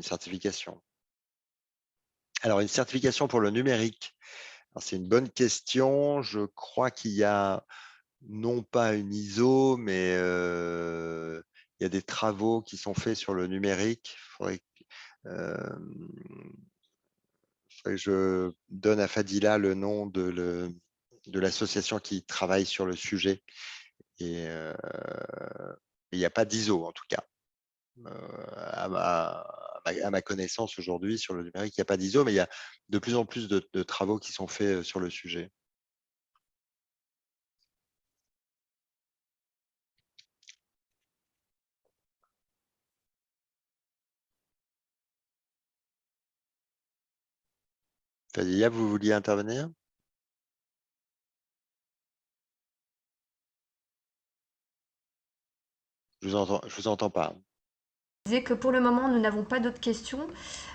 Speaker 1: certification. Alors, une certification pour le numérique. C'est une bonne question. Je crois qu'il y a non pas une ISO, mais il y a des travaux qui sont faits sur le numérique. Faudrait que je donne à Fadila le nom de l'association qui travaille sur le sujet. Et il n'y a pas d'ISO, en tout cas. À ma connaissance aujourd'hui, sur le numérique, il n'y a pas d'ISO, mais il y a de plus en plus de travaux qui sont faits sur le sujet. Fadila, vous vouliez intervenir? Je vous entends pas.
Speaker 2: Je disais que pour le moment, nous n'avons pas d'autres questions.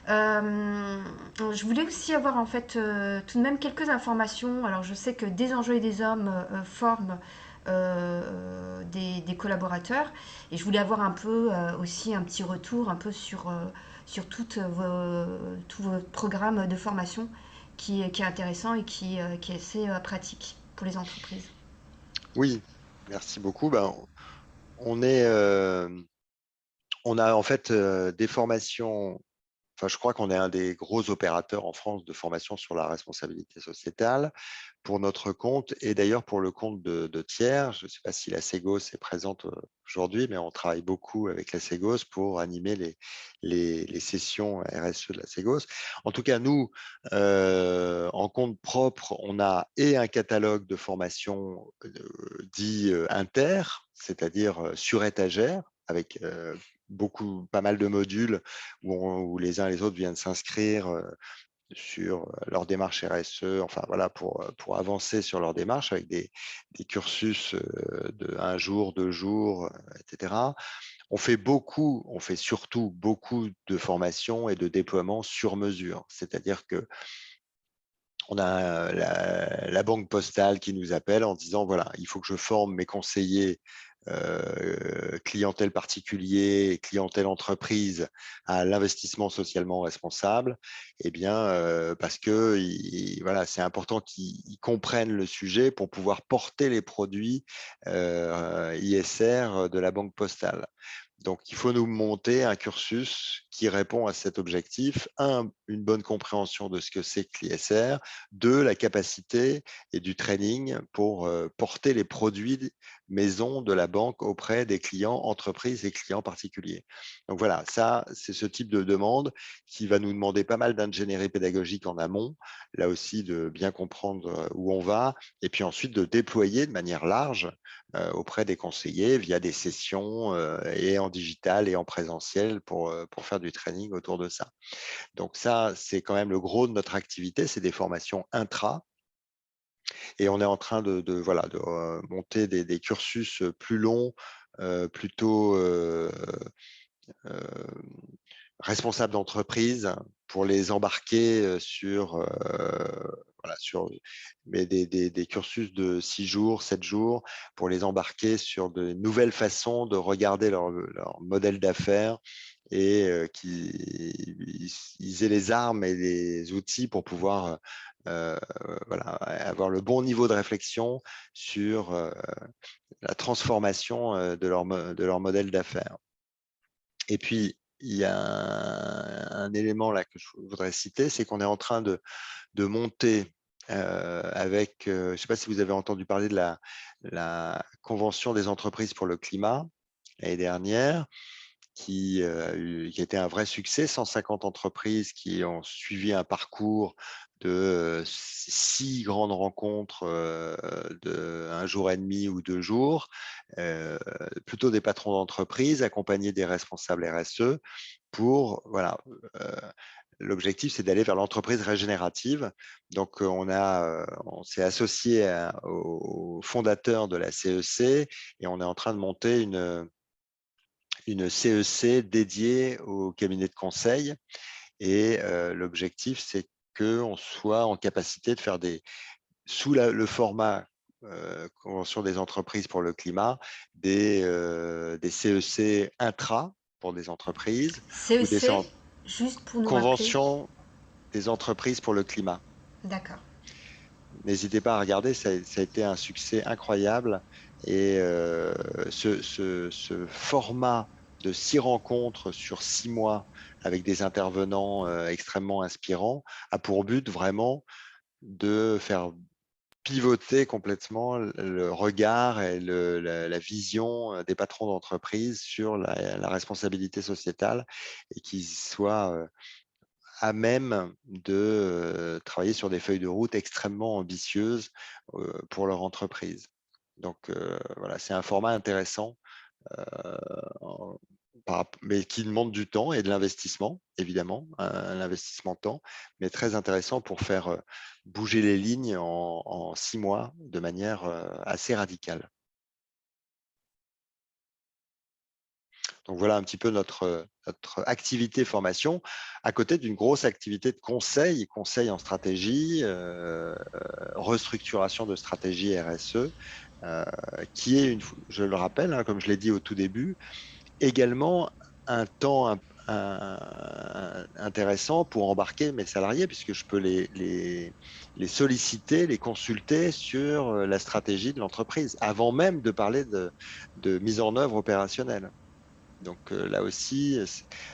Speaker 2: Je voulais aussi avoir en fait tout de même quelques informations. Alors je sais que Des Enjeux et des Hommes forment des collaborateurs et je voulais avoir un peu aussi un petit retour un peu sur tout votre programme de formation qui est intéressant et qui est assez pratique pour les entreprises.
Speaker 1: Oui, merci beaucoup. Ben, on est, on a en fait des formations. Enfin, je crois qu'on est un des gros opérateurs en France de formation sur la responsabilité sociétale pour notre compte et d'ailleurs pour le compte de tiers. Je ne sais pas si la Ségos est présente aujourd'hui, mais on travaille beaucoup avec la Ségos pour animer les sessions RSE de la Ségos. En tout cas, nous, en compte propre, on a et un catalogue de formation dit inter, c'est-à-dire sur étagère, avec pas mal de modules où les uns et les autres viennent s'inscrire sur leur démarche RSE, enfin voilà, pour avancer sur leur démarche avec des cursus de 1 jour, 2 jours, etc. On fait surtout beaucoup de formations et de déploiements sur mesure, c'est-à-dire que on a la banque postale qui nous appelle en disant voilà, il faut que je forme mes conseillers clientèle particulier, clientèle entreprise à l'investissement socialement responsable, eh bien, parce que voilà, c'est important qu'ils comprennent le sujet pour pouvoir porter les produits ISR de la banque postale. Donc, il faut nous monter un cursus qui répond à cet objectif. Un, une bonne compréhension de ce que c'est que l'ISR. Deux, la capacité et du training pour porter les produits maison de la banque auprès des clients entreprises et clients particuliers. Donc voilà, ça, c'est ce type de demande qui va nous demander pas mal d'ingénierie pédagogique en amont, là aussi de bien comprendre où on va, et puis ensuite de déployer de manière large auprès des conseillers via des sessions et en digital et en présentiel pour faire du training autour de ça. Donc ça, c'est quand même le gros de notre activité, c'est des formations intra. Et on est en train voilà, de monter des cursus plus longs, plutôt responsables d'entreprise pour les embarquer voilà, sur mais des cursus de 6 jours, 7 jours, pour les embarquer sur de nouvelles façons de regarder leur modèle d'affaires et qu'ils aient les armes et les outils pour pouvoir voilà, avoir le bon niveau de réflexion sur la transformation de leur modèle d'affaires. Et puis, il y a un élément là que je voudrais citer, c'est qu'on est en train de monter avec, je ne sais pas si vous avez entendu parler de la Convention des entreprises pour le climat l'année dernière, qui a été un vrai succès, 150 entreprises qui ont suivi un parcours de 6 grandes rencontres de 1 jour et demi ou 2 jours, plutôt des patrons d'entreprise accompagnés des responsables RSE pour, voilà, l'objectif, c'est d'aller vers l'entreprise régénérative. Donc, on s'est associé au fondateur de la CEC et on est en train de monter une CEC dédiée au cabinet de conseil. Et l'objectif, c'est qu'on soit en capacité de faire sous le format Convention des entreprises pour le climat, des CEC intra pour des entreprises ou des
Speaker 2: CEC, juste pour nous rappeler.
Speaker 1: conventions des entreprises pour le climat.
Speaker 2: D'accord.
Speaker 1: n'hésitez pas à regarder, ça a été un succès incroyable. Et ce format de 6 rencontres sur 6 mois avec des intervenants extrêmement inspirants a pour but vraiment de faire pivoter complètement le regard et la vision des patrons d'entreprise sur la responsabilité sociétale et qu'ils soient à même de travailler sur des feuilles de route extrêmement ambitieuses pour leur entreprise. Donc voilà, c'est un format intéressant, mais qui demande du temps et de l'investissement, évidemment, un investissement de temps, mais très intéressant pour faire bouger les lignes en 6 mois de manière assez radicale. Donc voilà un petit peu notre activité formation, à côté d'une grosse activité de conseil en stratégie, restructuration de stratégie RSE, qui est, je le rappelle, hein, comme je l'ai dit au tout début, également un temps intéressant pour embarquer mes salariés, puisque je peux les solliciter, les consulter sur la stratégie de l'entreprise, avant même de parler de mise en œuvre opérationnelle. Donc là aussi,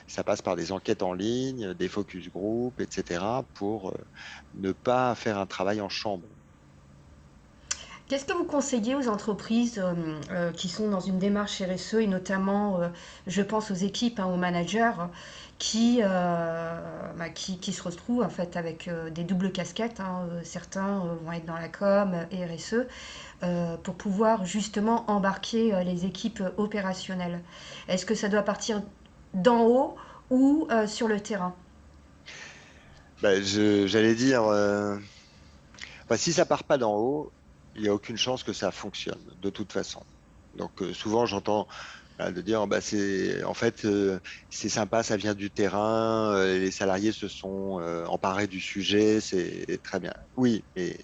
Speaker 1: ça passe par des enquêtes en ligne, des focus group, etc., pour ne pas faire un travail en chambre.
Speaker 2: Qu'est-ce que vous conseillez aux entreprises qui sont dans une démarche RSE et notamment, je pense aux équipes, hein, aux managers qui se retrouvent en fait avec des doubles casquettes, hein, certains vont être dans la com et RSE pour pouvoir justement embarquer les équipes opérationnelles. Est-ce que ça doit partir d'en haut ou sur le terrain?
Speaker 1: Ben, j'allais dire, si ça part pas d'en haut, il n'y a aucune chance que ça fonctionne, de toute façon. Donc souvent, j'entends de dire, en fait, c'est sympa, ça vient du terrain, les salariés se sont emparés du sujet, c'est très bien. Oui, mais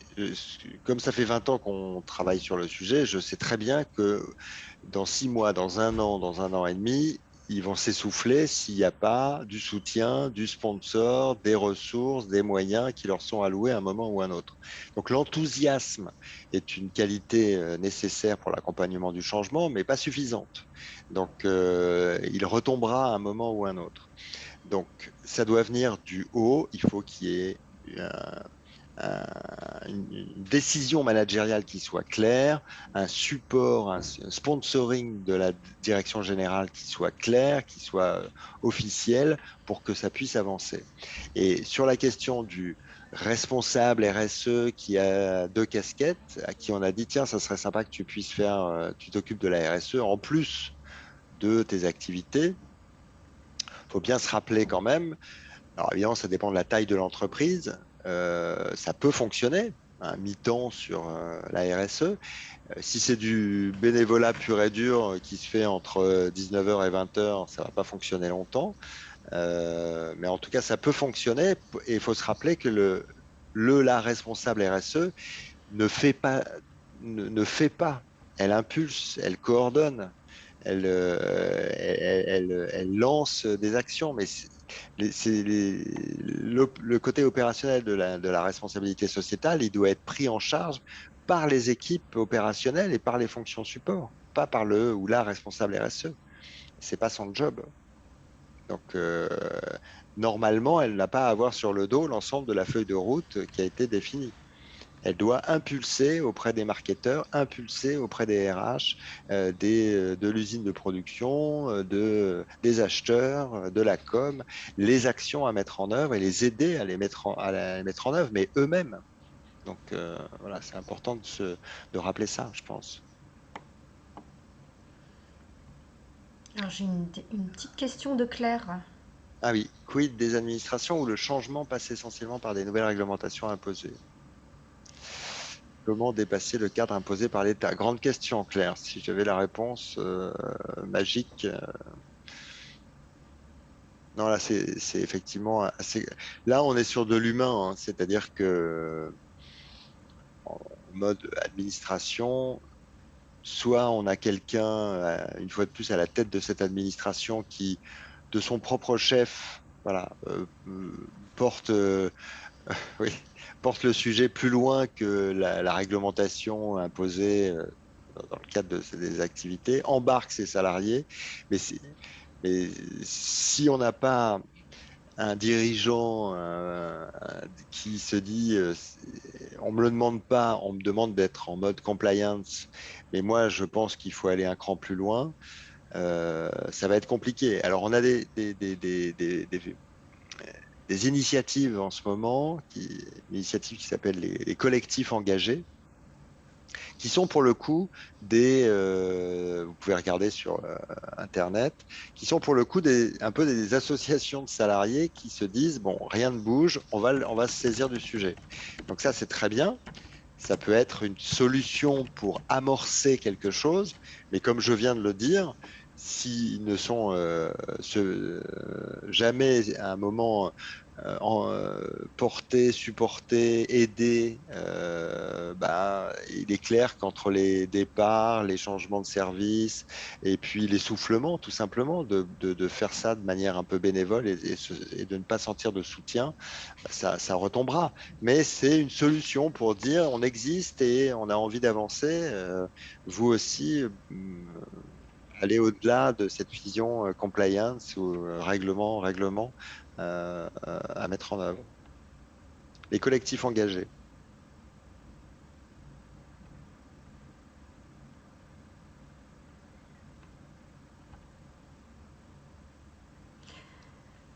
Speaker 1: comme ça fait 20 ans qu'on travaille sur le sujet, je sais très bien que dans 6 mois, dans un an et demi, ils vont s'essouffler s'il n'y a pas du soutien, du sponsor, des ressources, des moyens qui leur sont alloués à un moment ou à un autre. Donc l'enthousiasme est une qualité nécessaire pour l'accompagnement du changement, mais pas suffisante. Donc il retombera à un moment ou à un autre. Donc ça doit venir du haut, il faut qu'il y ait une décision managériale qui soit claire, un support, un sponsoring de la direction générale qui soit clair, qui soit officiel pour que ça puisse avancer. Et sur la question du responsable RSE qui a 2 casquettes, à qui on a dit, tiens, ça serait sympa que tu puisses tu t'occupes de la RSE en plus de tes activités, il faut bien se rappeler quand même. Alors évidemment, ça dépend de la taille de l'entreprise. Ça peut fonctionner, un mi-temps sur la RSE. Si c'est du bénévolat pur et dur qui se fait entre 19h et 20h, ça ne va pas fonctionner longtemps. Mais en tout cas, ça peut fonctionner. Et il faut se rappeler que la responsable RSE ne fait pas, ne fait pas. Elle impulse, elle coordonne, elle lance des actions, mais le côté opérationnel de la responsabilité sociétale, il doit être pris en charge par les équipes opérationnelles et par les fonctions support, pas par le ou la responsable RSE. C'est pas son job. Donc, normalement, elle n'a pas à avoir sur le dos l'ensemble de la feuille de route qui a été définie. Elle doit impulser auprès des marketeurs, impulser auprès des RH, de l'usine de production, des acheteurs, de la com, les actions à mettre en œuvre et les aider à les mettre en œuvre, mais eux-mêmes. Donc voilà, c'est important de rappeler ça, je pense.
Speaker 2: Alors j'ai une petite question de Claire.
Speaker 1: Ah oui, quid des administrations où le changement passe essentiellement par des nouvelles réglementations imposées? Comment dépasser le cadre imposé par l'État? Grande question, Claire. Si j'avais la réponse magique. Non, là, c'est effectivement assez. Là, on est sur de l'humain, hein. C'est-à-dire que en mode administration, soit on a quelqu'un, une fois de plus, à la tête de cette administration qui, de son propre chef, voilà, porte oui, porte le sujet plus loin que la réglementation imposée dans le cadre des activités, embarque ses salariés, mais, mais si on n'a pas un dirigeant qui se dit on me le demande pas, on me demande d'être en mode compliance, mais moi je pense qu'il faut aller un cran plus loin, ça va être compliqué. Alors on a des initiatives en ce moment, une initiative qui s'appelle les collectifs engagés, qui sont pour le coup vous pouvez regarder sur Internet, qui sont pour le coup un peu des associations de salariés qui se disent, bon, rien ne bouge, on va se saisir du sujet. Donc ça, c'est très bien. Ça peut être une solution pour amorcer quelque chose, mais comme je viens de le dire, s'ils ne sont jamais à un moment portés, supportés, aidés, il est clair qu'entre les départs, les changements de service et puis l'essoufflement, tout simplement, de faire ça de manière un peu bénévole et de ne pas sentir de soutien, ça retombera. Mais c'est une solution pour dire on existe et on a envie d'avancer. Vous aussi, aller au-delà de cette vision compliance ou règlement à mettre en œuvre. Les collectifs engagés.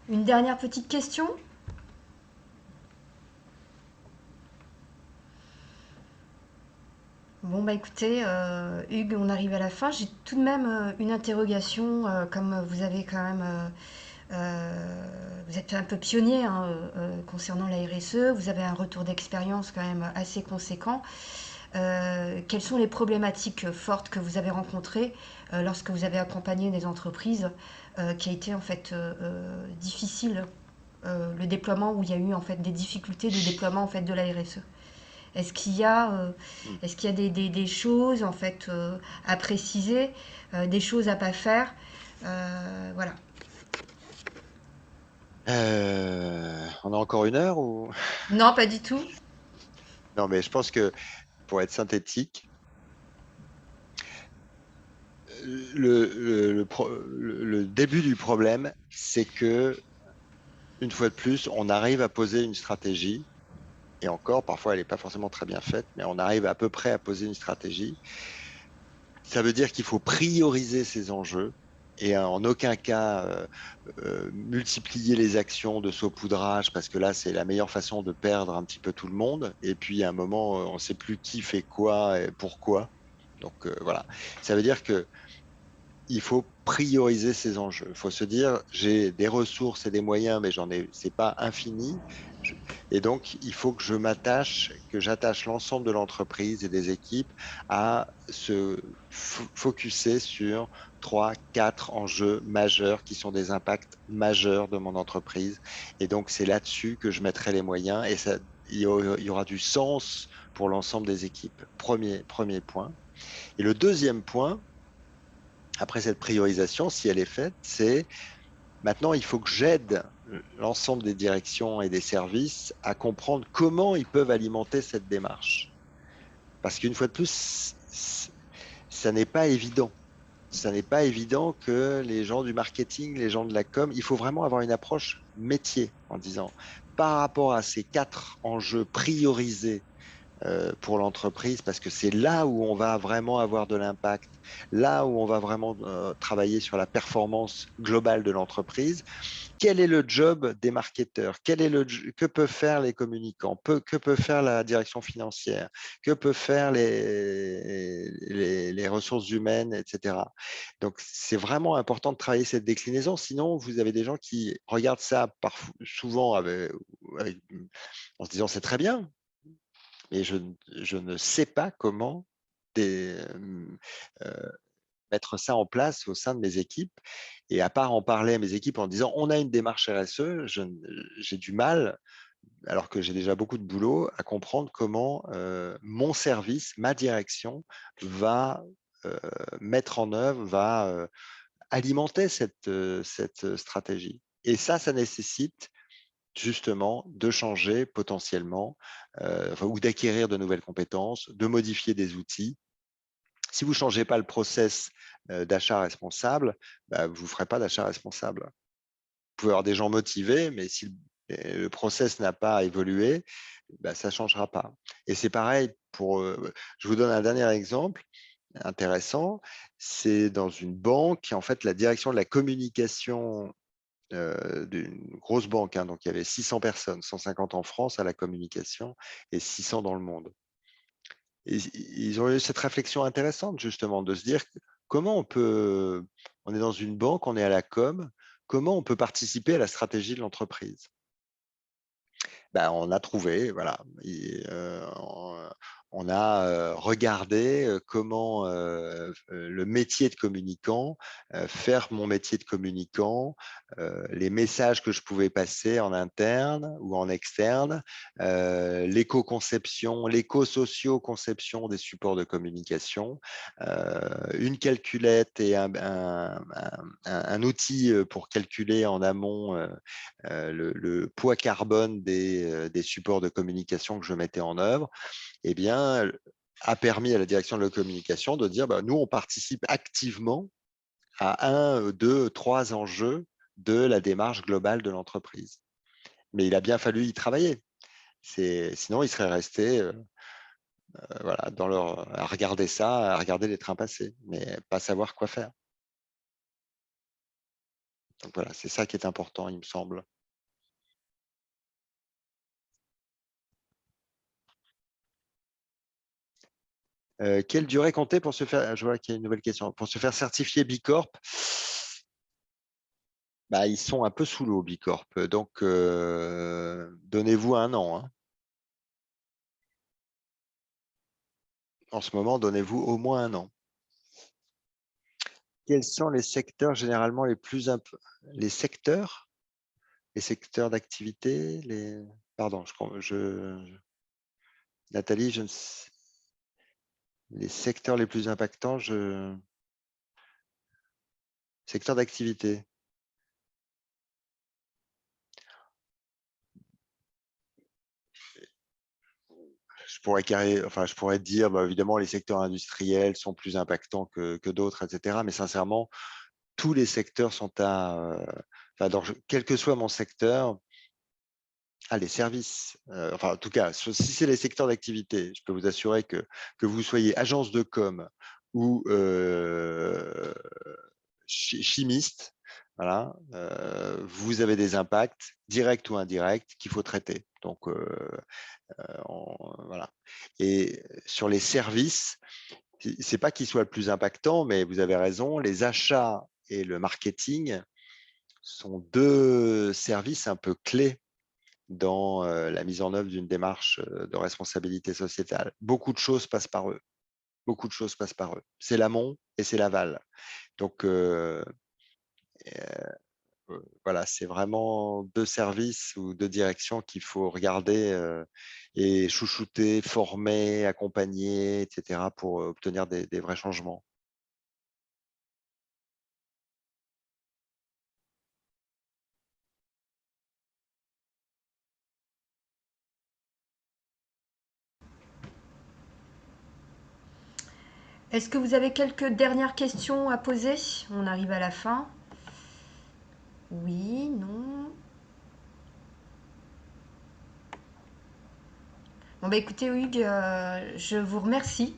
Speaker 2: Une dernière petite question. Bon, bah écoutez, Hugues, on arrive à la fin. J'ai tout de même une interrogation, comme vous avez quand même, vous êtes un peu pionnier hein, concernant la RSE, vous avez un retour d'expérience quand même assez conséquent. Quelles sont les problématiques fortes que vous avez rencontrées lorsque vous avez accompagné des entreprises qui a été en fait difficile le déploiement où il y a eu en fait des difficultés de déploiement en fait de la RSE? Est-ce qu'il y a,
Speaker 1: Hmm.
Speaker 2: est-ce qu'il y a des choses en fait à préciser, des choses à pas faire, voilà.
Speaker 1: On a encore 1 heure ou...
Speaker 2: Non, pas du tout.
Speaker 1: Non, mais je pense que pour être synthétique, le début du problème, c'est que une fois de plus, on arrive à poser une stratégie. Et encore, parfois, elle n'est pas forcément très bien faite, mais on arrive à peu près à poser une stratégie. Ça veut dire qu'il faut prioriser ces enjeux et en aucun cas multiplier les actions de saupoudrage parce que là, c'est la meilleure façon de perdre un petit peu tout le monde. Et puis, à un moment, on ne sait plus qui fait quoi et pourquoi. Donc, voilà. Ça veut dire que il faut prioriser ces enjeux. Il faut se dire, j'ai des ressources et des moyens, mais c'est pas infini. Et donc, il faut que que j'attache l'ensemble de l'entreprise et des équipes à se focuser sur 3, 4 enjeux majeurs qui sont des impacts majeurs de mon entreprise. Et donc, c'est là-dessus que je mettrai les moyens et il y aura du sens pour l'ensemble des équipes. Premier point. Et le deuxième point, après cette priorisation, si elle est faite, c'est maintenant, il faut que j'aide l'ensemble des directions et des services à comprendre comment ils peuvent alimenter cette démarche. Parce qu'une fois de plus, ça n'est pas évident. Ça n'est pas évident que les gens du marketing, les gens de la com, il faut vraiment avoir une approche métier en disant, par rapport à ces 4 enjeux priorisés pour l'entreprise parce que c'est là où on va vraiment avoir de l'impact, là où on va vraiment travailler sur la performance globale de l'entreprise. Quel est le job des marketeurs? Que peuvent faire les communicants? Que peut faire la direction financière? Que peuvent faire les ressources humaines, etc. Donc, c'est vraiment important de travailler cette déclinaison. Sinon, vous avez des gens qui regardent ça souvent en se disant c'est très bien, mais je ne sais pas comment euh, mettre ça en place au sein de mes équipes. Et à part en parler à mes équipes en disant on a une démarche RSE, j'ai du mal, alors que j'ai déjà beaucoup de boulot, à comprendre comment mon service, ma direction va mettre en œuvre, va alimenter cette stratégie. Et ça nécessite justement de changer potentiellement ou d'acquérir de nouvelles compétences, de modifier des outils. Si vous ne changez pas le process d'achat responsable, vous ne ferez pas d'achat responsable. Vous pouvez avoir des gens motivés, mais si le process n'a pas évolué, ça ne changera pas. Et c'est pareil je vous donne un dernier exemple intéressant. C'est dans une banque, en fait, la direction de la communication d'une grosse banque, hein, donc il y avait 600 personnes, 150 en France à la communication et 600 dans le monde. Et ils ont eu cette réflexion intéressante justement de se dire comment on est dans une banque, on est à la com, comment on peut participer à la stratégie de l'entreprise. On a trouvé, voilà, on a regardé comment le métier de communicant, faire mon métier de communicant, les messages que je pouvais passer en interne ou en externe, l'éco-conception, l'éco-socio-conception des supports de communication, une calculette et un outil pour calculer en amont le poids carbone des supports de communication que je mettais en œuvre, a permis à la direction de la communication de dire nous, on participe activement à 1, 2, 3 enjeux de la démarche globale de l'entreprise. Mais il a bien fallu y travailler. Sinon, ils seraient restés à regarder ça, à regarder les trains passer, mais pas savoir quoi faire. Donc voilà, c'est ça qui est important, il me semble. Quelle durée compter pour se faire, je vois qu'il y a une nouvelle question, pour se faire certifier Bicorp? Ils sont un peu sous l'eau, Bicorp, donc donnez-vous 1 an. Hein. En ce moment, donnez-vous au moins 1 an. Quels sont les secteurs généralement les plus les secteurs d'activité, pardon, Nathalie, les secteurs les plus impactants, secteur d'activité. Je pourrais dire, évidemment, les secteurs industriels sont plus impactants que d'autres, etc. Mais sincèrement, tous les secteurs sont quel que soit mon secteur, les services, en tout cas, si c'est les secteurs d'activité, je peux vous assurer que vous soyez agence de com ou chimiste, voilà, vous avez des impacts directs ou indirects qu'il faut traiter. Donc, voilà. Et sur les services, c'est pas qu'ils soient le plus impactant, mais vous avez raison, les achats et le marketing sont 2 services un peu clés dans la mise en œuvre d'une démarche de responsabilité sociétale. Beaucoup de choses passent par eux. Beaucoup de choses passent par eux. C'est l'amont et c'est l'aval. Donc, voilà, c'est vraiment 2 services ou 2 directions qu'il faut regarder et chouchouter, former, accompagner, etc. pour obtenir des vrais changements.
Speaker 2: Est-ce que vous avez quelques dernières questions à poser? On arrive à la fin. Oui, non. Bon, écoutez, Hugues, je vous remercie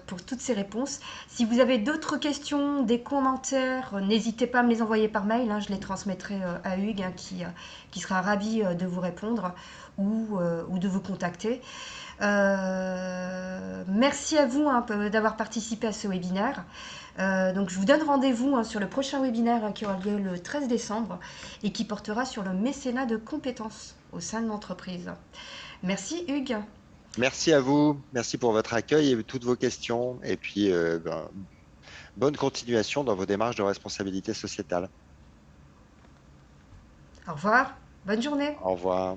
Speaker 2: pour toutes ces réponses. Si vous avez d'autres questions, des commentaires, n'hésitez pas à me les envoyer par mail. Hein, je les transmettrai à Hugues hein, qui sera ravi de vous répondre ou de vous contacter. Merci à vous hein, d'avoir participé à ce webinaire. Donc je vous donne rendez-vous hein, sur le prochain webinaire hein, qui aura lieu le 13 décembre et qui portera sur le mécénat de compétences au sein de l'entreprise. Merci Hugues.
Speaker 1: Merci à vous. Merci pour votre accueil et toutes vos questions. Et puis, bonne continuation dans vos démarches de responsabilité sociétale.
Speaker 2: Au revoir. Bonne journée.
Speaker 1: Au revoir.